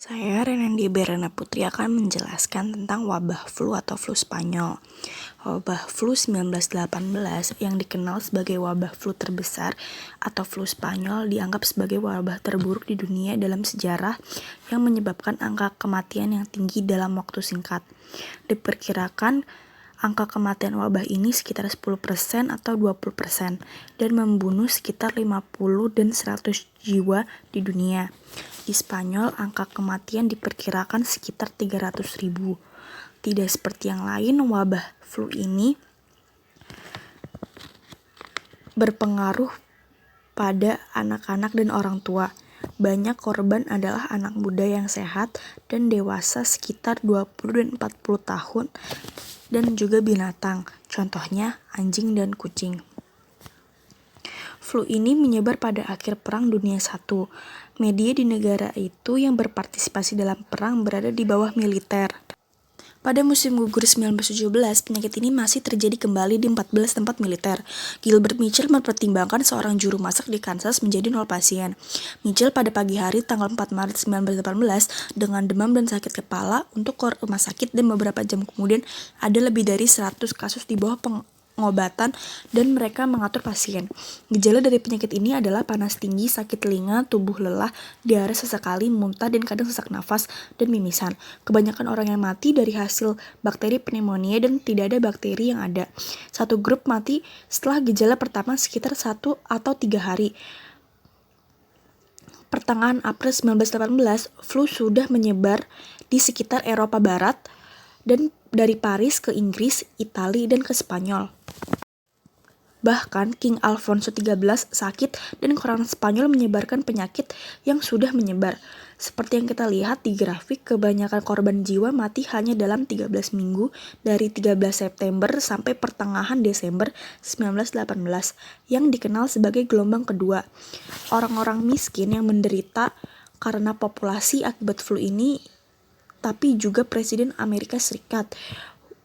Saya Renandi Berana Putri akan menjelaskan tentang wabah flu atau flu Spanyol. Wabah flu 1918 yang dikenal sebagai wabah flu terbesar atau flu Spanyol dianggap sebagai wabah terburuk di dunia dalam sejarah yang menyebabkan angka kematian yang tinggi dalam waktu singkat. Diperkirakan angka kematian wabah ini sekitar 10% atau 20% dan membunuh sekitar 50 dan 100 jiwa di dunia. Di Spanyol, angka kematian diperkirakan sekitar 300.000. Tidak seperti yang lain, wabah flu ini berpengaruh pada anak-anak dan orang tua. Banyak korban adalah anak muda yang sehat dan dewasa sekitar 20 dan 40 tahun dan juga binatang, contohnya anjing dan kucing. Flu ini menyebar pada akhir Perang Dunia I. Media di negara itu yang berpartisipasi dalam perang berada di bawah militer. Pada musim gugur 1917, penyakit ini masih terjadi kembali di 14 tempat militer. Gilbert Mitchell mempertimbangkan seorang juru masak di Kansas menjadi 0 pasien. Mitchell pada pagi hari tanggal 4 Maret 1918 dengan demam dan sakit kepala untuk ke rumah sakit dan beberapa jam kemudian ada lebih dari 100 kasus di bawah pengobatan dan mereka mengatur pasien. Gejala dari penyakit ini adalah panas tinggi, sakit telinga, tubuh lelah, diare sesekali, muntah dan kadang sesak nafas dan mimisan. Kebanyakan orang yang mati dari hasil bakteri pneumonia dan tidak ada bakteri yang ada. Satu grup mati setelah gejala pertama sekitar 1 atau 3 hari. Pertengahan April 1918, flu sudah menyebar di sekitar Eropa Barat dan dari Paris ke Inggris, Italia, dan ke Spanyol. Bahkan King Alfonso XIII sakit dan koran Spanyol menyebarkan penyakit yang sudah menyebar. Seperti yang kita lihat di grafik, kebanyakan korban jiwa mati hanya dalam 13 minggu dari 13 September sampai pertengahan Desember 1918 yang dikenal sebagai gelombang kedua. Orang-orang miskin yang menderita karena populasi akibat flu ini, tapi juga Presiden Amerika Serikat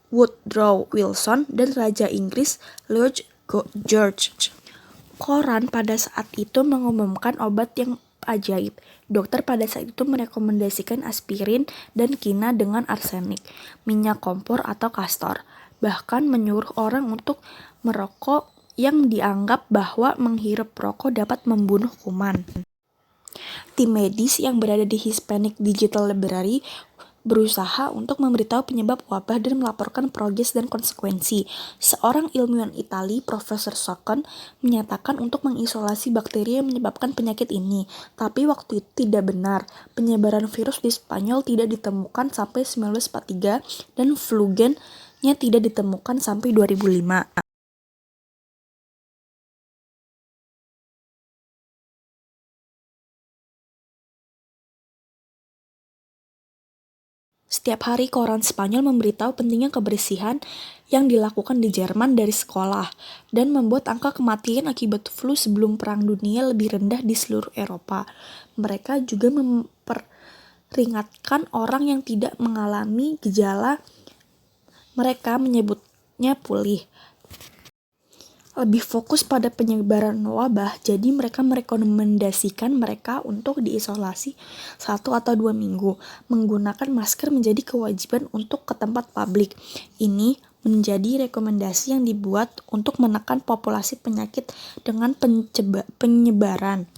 Woodrow Wilson dan Raja Inggris Lloyd George. Koran pada saat itu mengumumkan obat yang ajaib. Dokter pada saat itu merekomendasikan aspirin dan kina dengan arsenik, minyak kompor atau kastor. Bahkan menyuruh orang untuk merokok yang dianggap bahwa menghirup rokok dapat membunuh kuman. Tim medis yang berada di Hispanic Digital Library berusaha untuk memberitahu penyebab wabah dan melaporkan progres dan konsekuensi. Seorang ilmuwan Italia, Profesor Socken, menyatakan untuk mengisolasi bakteri yang menyebabkan penyakit ini. Tapi waktu itu tidak benar. Penyebaran virus di Spanyol tidak ditemukan sampai 1943 dan flu gen-nya tidak ditemukan sampai 2005. Setiap hari koran Spanyol memberitahu pentingnya kebersihan yang dilakukan di Jerman dari sekolah dan membuat angka kematian akibat flu sebelum Perang Dunia lebih rendah di seluruh Eropa. Mereka juga memperingatkan orang yang tidak mengalami gejala, mereka menyebutnya pulih. Lebih fokus pada penyebaran wabah, jadi mereka merekomendasikan mereka untuk diisolasi 1 atau 2 minggu. Menggunakan masker menjadi kewajiban untuk ke tempat publik. Ini menjadi rekomendasi yang dibuat untuk menekan populasi penyakit dengan penyebaran.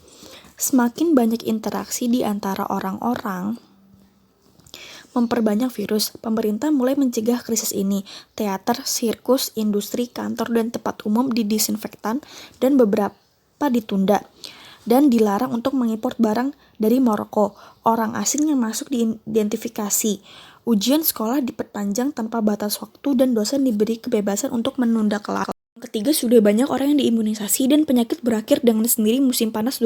Semakin banyak interaksi di antara orang-orang, memperbanyak virus, pemerintah mulai mencegah krisis ini. Teater, sirkus, industri, kantor, dan tempat umum didisinfektan dan beberapa ditunda. Dan dilarang untuk mengimpor barang dari Maroko. Orang asing yang masuk diidentifikasi. Ujian sekolah diperpanjang tanpa batas waktu dan dosen diberi kebebasan untuk menunda kelak. Ketiga, sudah banyak orang yang diimunisasi dan penyakit berakhir dengan sendiri musim panas